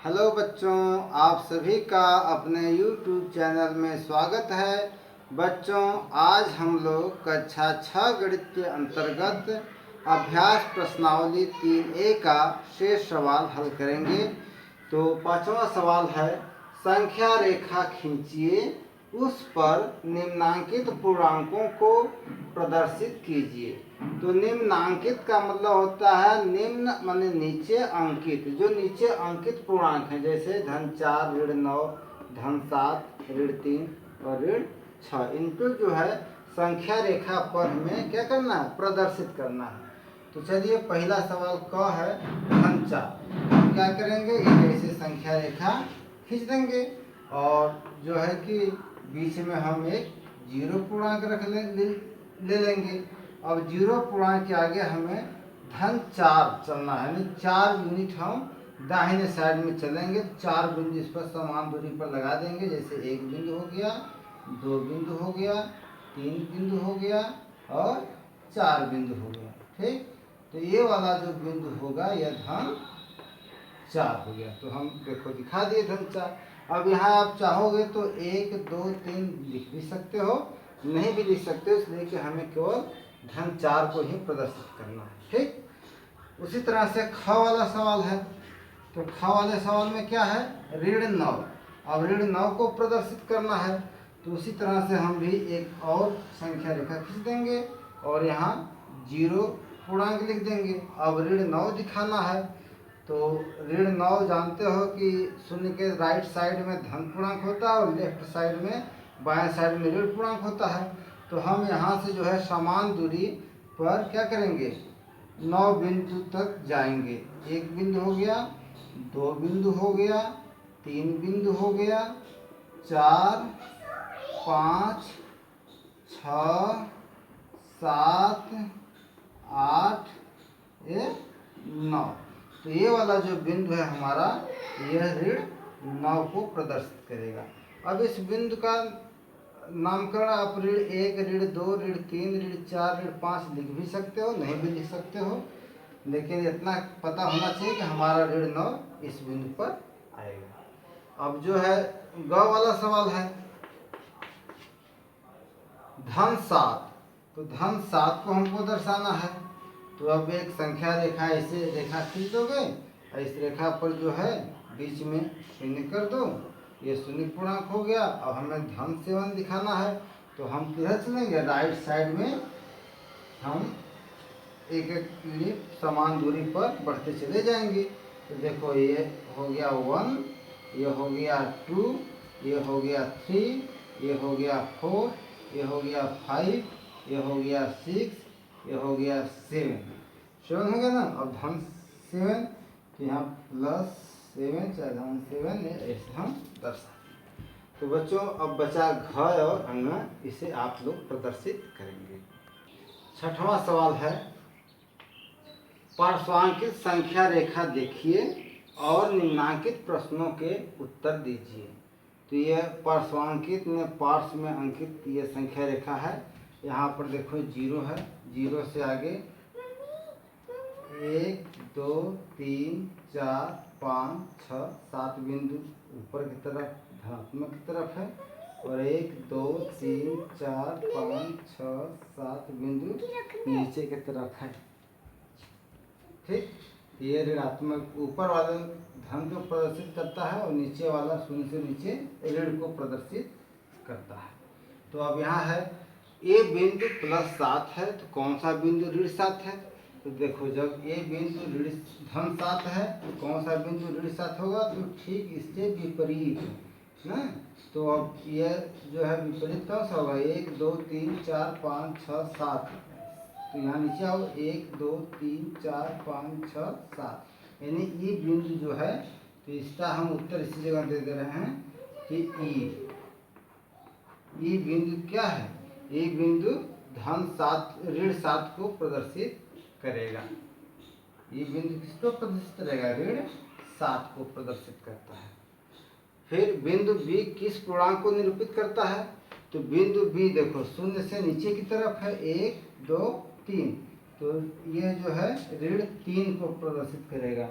Hello बच्चों, आप सभी का अपने YouTube चैनल में स्वागत है। बच्चों, आज हम लोग कक्षा 6 गणित के अंतर्गत अभ्यास प्रश्नावली 3A का शेष सवाल हल करेंगे। तो पांचवा सवाल है, संख्या रेखा खींचिए, उस पर निम्नांकित पूर्णांकों को प्रदर्शित कीजिए। तो निम्नांकित का मतलब होता है निम्न माने नीचे अंकित, जो नीचे अंकित पूर्णांक हैं, जैसे -4, -9, -7, -3 और -6। इनको जो है संख्या रेखा पर हमें क्या करना है, प्रदर्शित करना है। तो चलिए, पहला सवाल क है -4। हम क्या करेंगे, एक ऐसे संख्या रेखा खींच देंगे और जो है कि बीच में हम एक जीरो पूर्णांक रख ले लेंगे। अब जीरो पूर्णांक के आगे हमें -4 चलना है, यानी 4 यूनिट हम दाहिने साइड में चलेंगे। 4 बिंदु इस पर समान दूरी पर लगा देंगे, जैसे 1 बिंदु हो गया, 2 बिंदु हो गया, 3 बिंदु हो गया और 4 बिंदु हो गया। ठीक, तो ये वाला जो बिंदु होगा यह -4 हो गया। तो हम देखो दिखा दिए -4। अब यहाँ आप चाहोगे तो 1, 2, 3 लिख भी सकते हो, नहीं भी लिख सकते हो, इसलिए कि हमें केवल -4 को ही प्रदर्शित करना है। ठीक, उसी तरह से ख वाला सवाल है। तो ख वाले सवाल में क्या है, -9। अब -9 को प्रदर्शित करना है, तो उसी तरह से हम भी एक और संख्या रेखा खींच देंगे और यहाँ जीरो पूर्णांक लिख देंगे। अब -9 दिखाना है, तो -9 जानते हो कि शून्य के राइट साइड में धन पूर्णांक होता है और लेफ्ट साइड में बाएं साइड में ऋण पूर्णांक होता है। तो हम यहाँ से जो है समान दूरी पर क्या करेंगे, 9 बिंदु तक जाएंगे। 1 बिंदु हो गया, 2 बिंदु हो गया, 3 बिंदु हो गया, 4, 5, 6, 7, 8, 9। तो ये वाला जो बिंदु है हमारा, यह -9 को प्रदर्शित करेगा। अब इस बिंदु का नामकरण आप -1, -2, -3, -4, -5 लिख भी सकते हो, नहीं भी लिख सकते हो, लेकिन इतना पता होना चाहिए कि हमारा -9 इस बिंदु पर आएगा। अब जो है ग वाला सवाल है, -7। तो -7 को हमको दर्शाना है। तो अब एक संख्या रेखा ऐसे रेखा खींच दोगे, इस रेखा पर जो है बीच में शून्य कर दो, ये शून्य पूर्णांक हो गया। अब हमें -7 दिखाना है, तो हम किधर चलेंगे, राइट साइड में हम एक एक यूनिट समान दूरी पर बढ़ते चले जाएंगे। तो देखो, ये हो गया 1, ये हो गया 2, ये हो गया 3, ये हो गया 4, ये हो गया 5, ये हो गया 6, ये हो गया 7 हो गया ना। अब -7, तो यहाँ +7 चाहे -7 ऐसे हम दर्शाते। तो बच्चों, अब बचा घ और अन्न, इसे आप लोग प्रदर्शित करेंगे। छठवां सवाल है, पार्श्वांकित संख्या रेखा देखिए और निम्नांकित प्रश्नों के उत्तर दीजिए। तो यह पार्श्वांकित में पार्श्व में अंकित ये संख्या रेखा है। यहाँ पर देखो 0 है, 0 से आगे 1, 2, 3, 4, 5, 6, 7 बिंदु ऊपर की तरफ धनात्मक की तरफ है और 1, 2, 3, 4, 5, 6, 7 बिंदु नीचे की तरफ है। ठीक, ये ऋणात्मक ऊपर वाला धन को प्रदर्शित करता है और नीचे वाला शून्य से नीचे ऋण को प्रदर्शित करता है। तो अब यहाँ है ए बिंदु +7 है, तो कौन सा बिंदु ऋण 7 है। तो देखो, जब ए बिंदु -7 है, तो कौन सा बिंदु ऋण 7 होगा, तो ठीक इससे विपरीत है ना। तो अब यह जो है विपरीत कौन सा होगा, 1, 2, 3, 4, 5, 6, 7। तो यहाँ नीचे आओ, 1, 2, 3, 4, 5, 6, 7, यानी ई बिंदु जो है, तो इसका हम उत्तर इसी जगह दे दे रहे हैं कि ई बिंदु क्या है, ई बिंदु ऋण 7 को प्रदर्शित करेगा। ये बिंदु किसको प्रदर्शित करेगा, ऋण 7 को प्रदर्शित करता है। फिर बिंदु बी किस पूर्णांक को निरूपित करता है। तो बिंदु बी देखो, शून्य से नीचे की तरफ है, 1, 2, 3, तो ये जो है ऋण 3 को प्रदर्शित करेगा।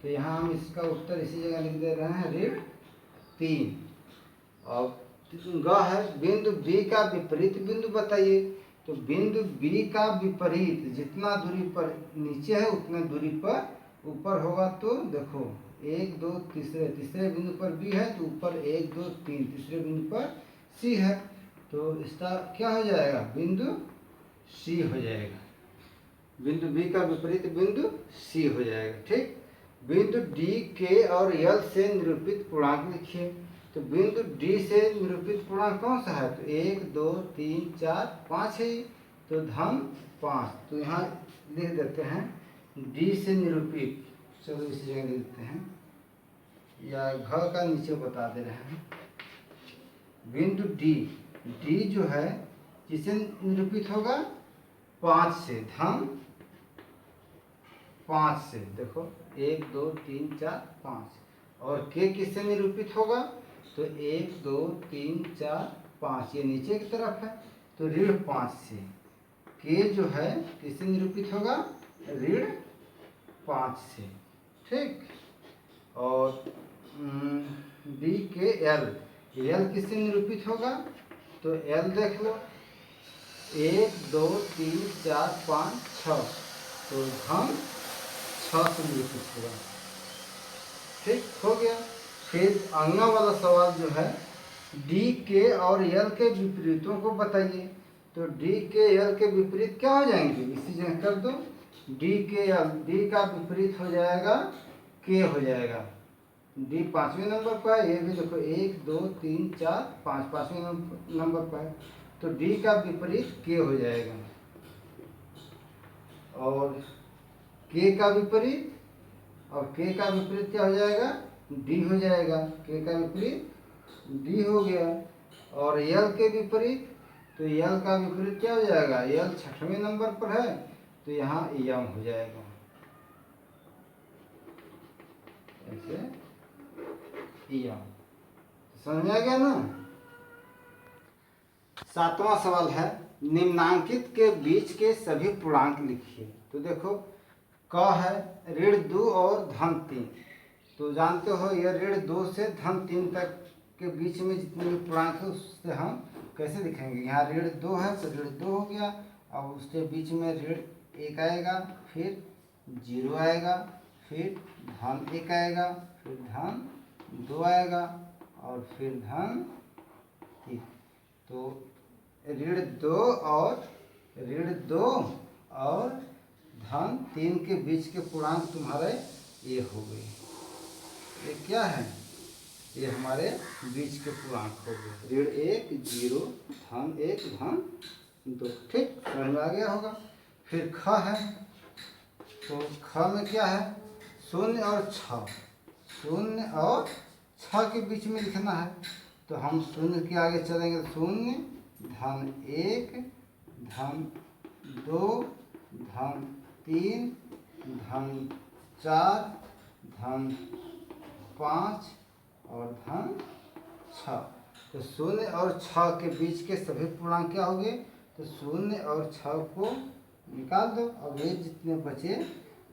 तो यहाँ हम इसका उत्तर इसी जगह लिख दे रहे हैं, ऋण 3। और ग है, बिंदु बी का विपरीत बिंदु बताइए। तो बिंदु बी का विपरीत जितना दूरी पर नीचे है उतने दूरी पर ऊपर होगा। तो देखो 1 2 तीसरे बिंदु पर बी है तो ऊपर 1 2 3, तीसरे बिंदु पर सी है तो इसका क्या हो जाएगा, बिंदु सी हो जाएगा। बिंदु बी का विपरीत बिंदु सी हो जाएगा। ठीक, बिंदु डी के और एल से निरूपित पूर्णांक लिखिए। तो बिंदु डी से निरूपित पूर्णांक कौन सा है, तो 1 2 3 4 5 है, तो धन 5। तो यहाँ लिख देते हैं डी से निरूपित, चलो इसी जगह लिख देते हैं, या घ का नीचे बता दे रहे हैं। बिंदु डी, डी जो है किससे निरूपित होगा, 5 से, धन 5 से। देखो 1 2 3 4 5। और के किससे निरूपित होगा, तो 1 2 3 4 5, ये नीचे की तरफ है तो ऋण 5 से। के जो है किससे निरूपित होगा, ऋण 5 से। ठीक, और बी के एल, एल किससे निरूपित होगा, तो एल देख लो 1 2 3 4 5 6, तो धन 6 से निरूपित होगा। ठीक हो गया। फिर अगला वाला सवाल जो है, डी के और एल के विपरीतों को बताइए। तो डी के एल के विपरीत क्या हो जाएंगे, इसी जगह कर दो, डी के एल, डी का विपरीत हो जाएगा के हो जाएगा। डी 5वें नंबर पर है, ये भी देखो 1 2 3 4 5, 5वें नंबर पर है तो डी का विपरीत के हो जाएगा। और के का विपरीत, और के का विपरीत क्या हो जाएगा, डी हो जाएगा। के का विपरीत डी हो गया। और यल के विपरीत, तो यल का विपरीत क्या हो जाएगा, यल 6वें नंबर पर है तो यहाँ यम हो जाएगा। ऐसे यम, समझ में आ गया ना। 7वां सवाल है, निम्नांकित के बीच के सभी पूर्णांक लिखिए। तो देखो क है ऋण 2 और धन 3। तो जानते हो यह ऋण 2 से धन 3 तक के बीच में जितने भी पूर्णांक है उससे हम कैसे लिखेंगे। यहाँ ऋण 2 है तो ऋण 2 हो गया, अब उसके बीच में ऋण 1 आएगा, फिर 0 आएगा, फिर धन 1 आएगा, फिर धन 2 आएगा और फिर धन 3। तो ऋण 2 और धन 3 के बीच के पूर्णांक तुम्हारे ये हो गए। ये क्या है, ये हमारे बीच के पूर्णांक हो गए, ऋण 1 0, धन 1 धन 2। ठीक, समझ में आ गया होगा। फिर ख है, तो ख में क्या है, 0 और 6, 0 और 6 के बीच में लिखना है। तो हम 0 के आगे चलेंगे, 0 धन 1 धन 2 धन 3 धन 4 धन 5 और धन 6। तो 0 और 6 के बीच के सभी पूर्णांक क्या हो गए, तो 0 और 6 को निकाल दो। अब ये जितने बचे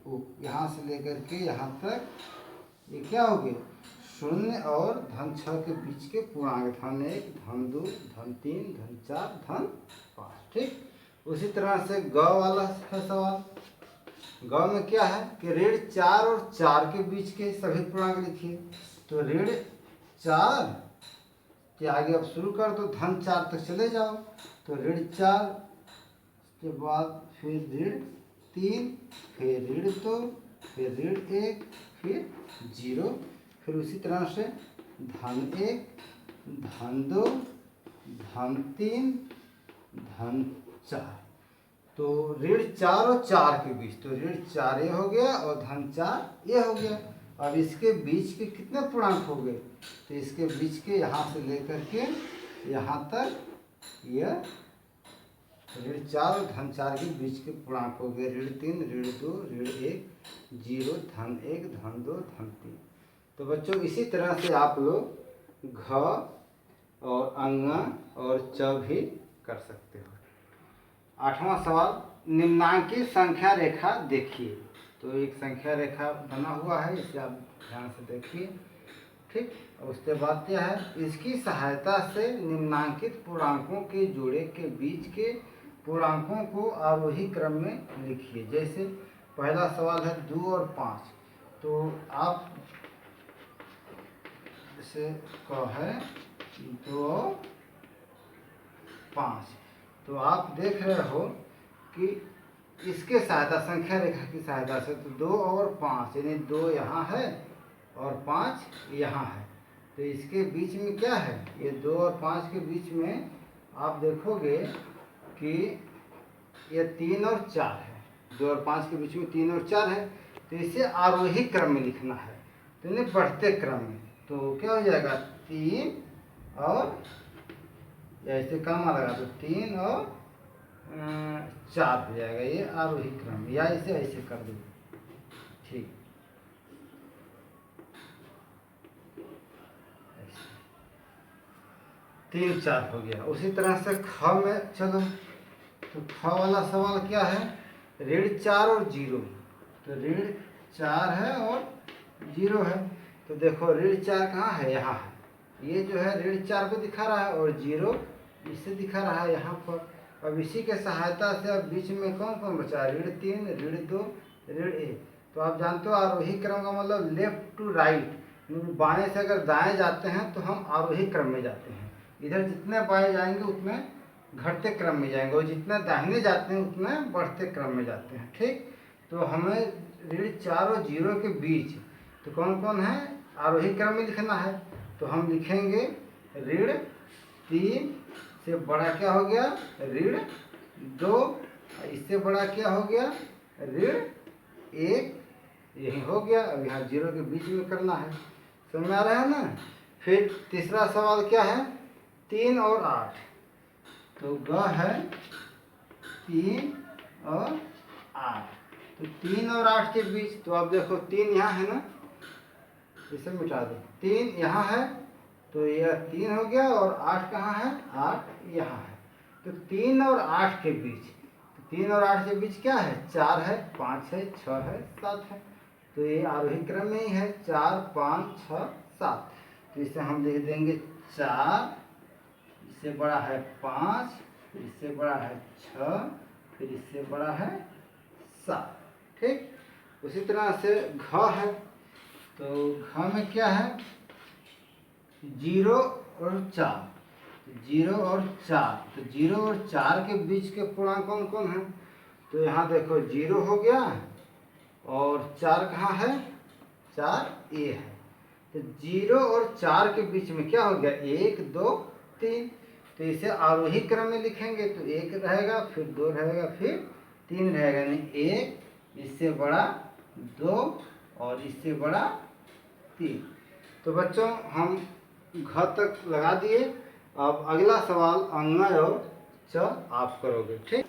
वो यहाँ से लेकर के यहाँ तक ये क्या हो गए, 0 और धन 6 के बीच के पूर्णांक, धन 1 धन 2 धन 3 धन 4 धन 5। ठीक, उसी तरह से ग वाला है सवाल। ग में क्या है कि ऋण 4 और 4 के बीच के सभी पूर्णांक लिखिए। तो ऋण 4 के आगे अब शुरू कर दो, धन 4 तक चले जाओ। तो ऋण 4 के बाद फिर ऋण 3, फिर ऋण 2, फिर ऋण 1, फिर 0, फिर उसी तरह से धन 1 धन 2 धन 3 धन 4। तो ऋण 4 और 4 के बीच, तो ऋण 4 ये हो गया और धन 4 ये हो गया। अब इसके बीच के कितने पूर्णांक हो गए, तो इसके बीच के यहाँ से लेकर के यहाँ तक यह ऋण 4 और धन 4 के बीच के पूर्णांक हो गए, ऋण 3 ऋण 2 ऋण 1 0 धन 1 धन 2 धन 3। तो बच्चों इसी तरह से आप लोग घ और अंगा और च भी कर सकते हो। 8वां सवाल, निम्नांकित संख्या रेखा देखिए। तो एक संख्या रेखा बना हुआ है, इसे आप ध्यान से देखिए। ठीक, और उसके बाद क्या है, इसकी सहायता से निम्नांकित पूर्णांकों के जोड़े के बीच के पूर्णांकों को आरोही क्रम में लिखिए। जैसे पहला सवाल है 2 और 5, तो आप इसे कहो है 2 5, तो आप देख रहे हो कि इसके सहायता संख्या रेखा की सहायता से तो 2 और 5 यानी 2 यहाँ है और 5 यहाँ है, तो इसके बीच में क्या है, ये 2 और 5 के बीच में आप देखोगे कि ये 3 और 4 है। 2 और 5 के बीच में 3 और 4 है, तो इसे आरोही क्रम में लिखना है, तो इन्हें बढ़ते क्रम में। तो क्या हो जाएगा 3 और ऐसे कम लगा तो 3 और 4 हो जाएगा, ये आरोही क्रम में, या इसे ऐसे कर दो। ठीक, 3 4 हो गया। उसी तरह से ख में चलो, तो ख वाला सवाल क्या है, 4 और 0, तो 4 है और 0 है, तो देखो 4 कहाँ है, यहाँ है, ये जो है 4 को दिखा रहा है और 0 इसे दिखा रहा है यहाँ पर। अब इसी के सहायता से अब बीच में कौन कौन बचा है, 3 2 1, तो आप जानते हो आरोही क्रम का मतलब लेफ्ट टू राइट, बाएं से अगर दाएं जाते हैं तो हम आरोही क्रम में जाते हैं, इधर जितने बाएं जाएंगे उतने घटते क्रम में जाएंगे, और जितने दाहिने जाते हैं उतने बढ़ते क्रम में जाते हैं। ठीक, तो हमें 4 और 0 के बीच तो कौन कौन है, आरोही क्रम में लिखना है, तो हम लिखेंगे 3 से बड़ा क्या हो गया, 2, इससे बड़ा क्या हो गया, 1, यही हो गया। अब यहाँ 0 के बीच में करना है, समझ में आ रहा है ना। फिर तीसरा सवाल क्या है, 3 और 8, तो ग है 3 और 8, तो 3 और 8 के बीच, तो आप देखो 3 यहाँ है ना, इसे मिटा दो, 3 यहाँ है, तो यह 3 हो गया, और 8 कहाँ है, 8 यहाँ है, तो 3 और 8 के बीच, तो 3 और 8 के बीच क्या है, 4 है, 5 है, 6 है, 7 है, तो ये आरोही क्रम में ही है, 4 5 6 7, तो इसे हम लिख देंगे 4, इससे बड़ा है 5, फिर इससे बड़ा है 6, फिर इससे बड़ा है 7। ठीक, उसी तरह से घ है, तो घ में क्या है, 0 और 4, 0 और 4, तो 0 और 4 के बीच के पूर्णांक कौन कौन है, तो यहाँ देखो 0 हो गया, और 4 कहाँ है, 4 ए है, तो 0 और 4 के बीच में क्या हो गया, 1 2 3, तो इसे आरोही क्रम में लिखेंगे, तो 1 रहेगा, फिर 2 रहेगा, फिर 3 रहेगा, यानी 1, इससे बड़ा 2 और इससे बड़ा 3। तो बच्चों हम घ तक लगा दिए। अब अगला सवाल अंग और च आप करोगे। ठीक,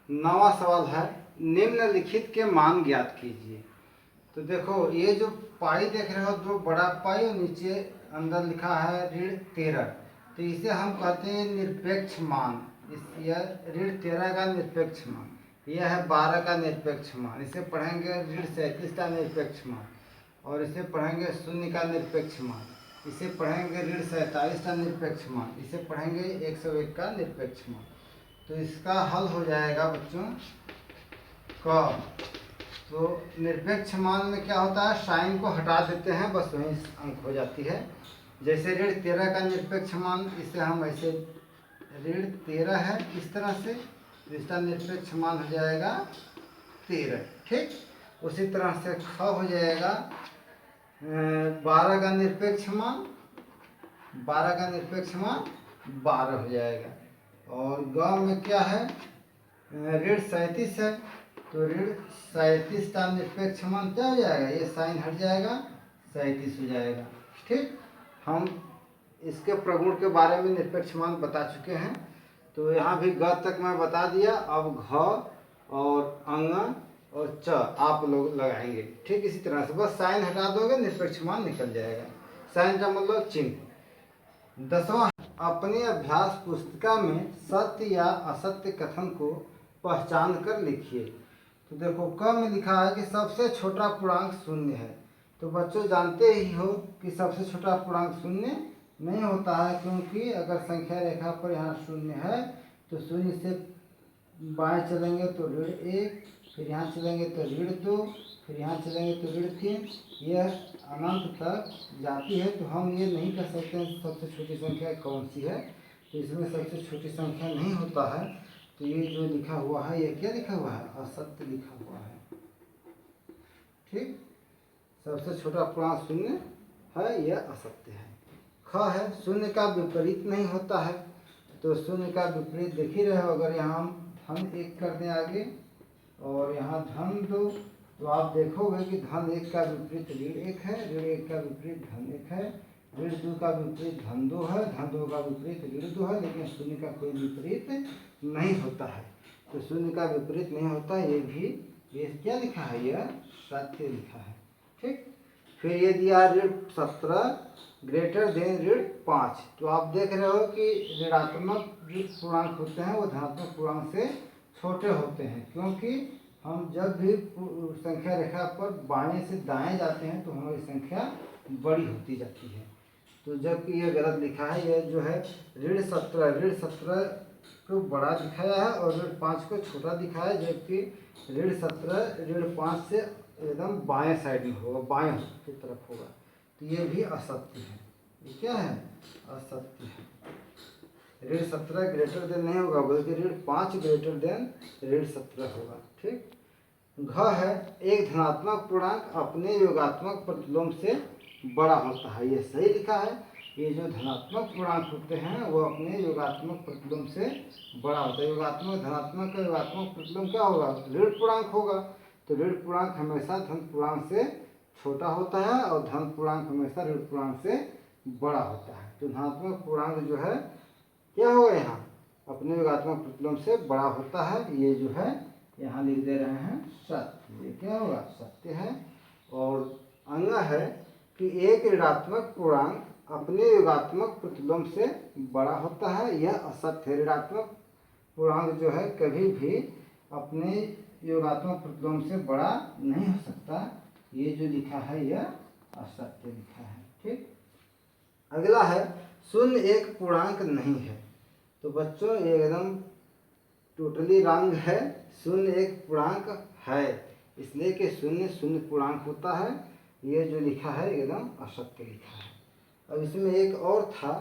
9वां सवाल है, निम्नलिखित के मान ज्ञात कीजिए। तो देखो ये जो पाई देख रहे हो, दो बड़ा पाई और नीचे अंदर लिखा है 13, तो इसे हम कहते हैं निरपेक्ष मान। इस यह 13 का निरपेक्ष मान, यह है 12 का निरपेक्ष मान, इसे पढ़ेंगे 37 का निरपेक्ष मान, और इसे पढ़ेंगे 0 का निरपेक्ष मान, इसे पढ़ेंगे 47 का निरपेक्ष मान, इसे पढ़ेंगे 101 का निरपेक्ष मान। तो इसका हल हो जाएगा बच्चों क। तो निरपेक्ष मान में क्या होता है, साइन को हटा देते हैं, बस वहीं अंक हो जाती है। जैसे 13 का निरपेक्ष मान, इसे हम ऐसे 13 है इस तरह से, इसका निरपेक्ष मान हो जाएगा 13। ठीक, उसी तरह से ख हो जाएगा 12 का निरपेक्ष मान, 12 का निरपेक्ष मान 12 हो जाएगा। और ग में क्या है, 37 है, तो 37 का निरपेक्ष मान क्या हो जाएगा, ये साइन हट जाएगा, 37 हो जाएगा। ठीक, हम इसके प्रगुण के बारे में निरपेक्ष मान बता चुके हैं, तो यहाँ भी ग तक मैं बता दिया। अब घ और अंग और च आप लोग लगाएंगे। ठीक, इसी तरह से बस साइन हटा दोगे, निरपेक्ष मान निकल जाएगा। साइन का मतलब चिन्ह। 10वां, अपनी अभ्यास पुस्तिका में सत्य या असत्य कथन को पहचान कर लिखिए। तो देखो क में लिखा है कि सबसे छोटा पूर्णांक शून्य है। तो बच्चों जानते ही हो कि सबसे छोटा पूर्णांक शून्य नहीं होता है, क्योंकि अगर संख्या रेखा पर यहाँ शून्य है तो शून्य से बाएं चलेंगे तो ऋण 1, फिर यहाँ चलेंगे तो ऋण 2, फिर यहाँ चलेंगे तो ऋण 3, यह अनंत तक जाती है। तो हम ये नहीं कह सकते हैं सबसे छोटी संख्या कौन सी है। तो इसमें सबसे छोटी संख्या नहीं होता है। तो ये जो लिखा हुआ है, ये क्या लिखा हुआ है? असत्य लिखा हुआ है। ठीक, सबसे छोटा पूर्णांक शून्य है, यह असत्य है। ख है शून्य का विपरीत नहीं होता है। तो शून्य का विपरीत देख ही रहे हो। अगर यहाँ हम धन 1 कर दें आगे और यहाँ धन 2, तो आप देखोगे कि धन 1 का विपरीत ऋण 1 है, ऋण 1 का विपरीत धन 1 है, ऋण 2 का विपरीत धन 2 है, धन 2 का विपरीत ऋण 2 है। लेकिन शून्य का कोई विपरीत नहीं होता है। तो शून्य का विपरीत नहीं होता, ये क्या लिखा है? यह सत्य लिखा है। ठीक, फिर ये दिया ऋण 17 ग्रेटर देन ऋण 5। तो आप देख रहे हो कि ऋणात्मक जो पूर्णांक होते हैं वो धनात्मक पूर्णांक से छोटे होते हैं, क्योंकि हम जब भी संख्या रेखा पर बाएं से दाएं जाते हैं तो हमारी संख्या बड़ी होती जाती है। तो जबकि यह गलत लिखा है। यह जो है ऋण 17 को बड़ा दिखाया है और ऋण 5 को छोटा दिखाया है, जबकि ऋण 17 ऋण 5 से एकदम बाएं साइड में होगा, बाएं की तरफ होगा। तो ये भी असत्य है। ये क्या है? असत्य है। ऋण 17 ग्रेटर देन नहीं होगा, बल्कि ऋण 5 ग्रेटर देन ऋण 17 होगा। ठीक, घ है एक धनात्मक पूर्णांक अपने योगात्मक प्रतिलोम से बड़ा होता है। ये सही लिखा है। ये जो धनात्मक पूर्णांक होते हैं वो अपने योगात्मक प्रतिलोम से बड़ा होता है। योगात्मक धनात्मक का योगात्मक प्रतिलोम क्या होगा? ऋण पूर्णांक होगा। तो ऋण पूर्णांक हमेशा धन पूर्णांक से छोटा होता है और धन पूर्णांक हमेशा ऋण पूर्णांक से बड़ा होता है। तो धनात्मक पूर्णांक जो है क्या होगा? यहाँ अपने योगात्मक प्रतिलोम से बड़ा होता है। ये जो है यहाँ लिख दे रहे हैं सत्य। ये क्या होगा? सत्य है। और अंग है कि एक ऋणात्मक पूर्णांक अपने योगात्मक प्रतिलोम से बड़ा होता है। यह असत्य है। ऋणात्मक पूर्णांक जो है कभी भी अपने योगात्मक प्रतिलोम से बड़ा नहीं हो सकता। ये जो लिखा है यह असत्य लिखा है। ठीक, अगला है शून्य एक पूर्णांक नहीं है। तो बच्चों ये एकदम टोटली रॉन्ग है। शून्य एक पूर्णांक है, इसलिए कि शून्य पूर्णांक होता है। ये जो लिखा है एकदम असत्य लिखा है। अब इसमें एक और था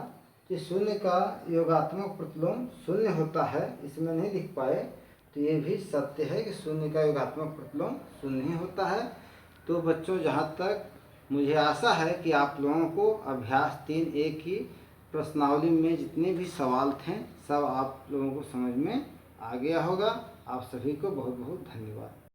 कि शून्य का योगात्मक प्रतिलोम शून्य होता है, इसमें नहीं लिख पाए। तो ये भी सत्य है कि शून्य का योगात्मक प्रतिलोम शून्य ही होता है। तो बच्चों जहाँ तक मुझे आशा है कि आप लोगों को अभ्यास 3A की प्रश्नावली में जितने भी सवाल थे सब आप लोगों को समझ में आ गया होगा। आप सभी को बहुत बहुत धन्यवाद।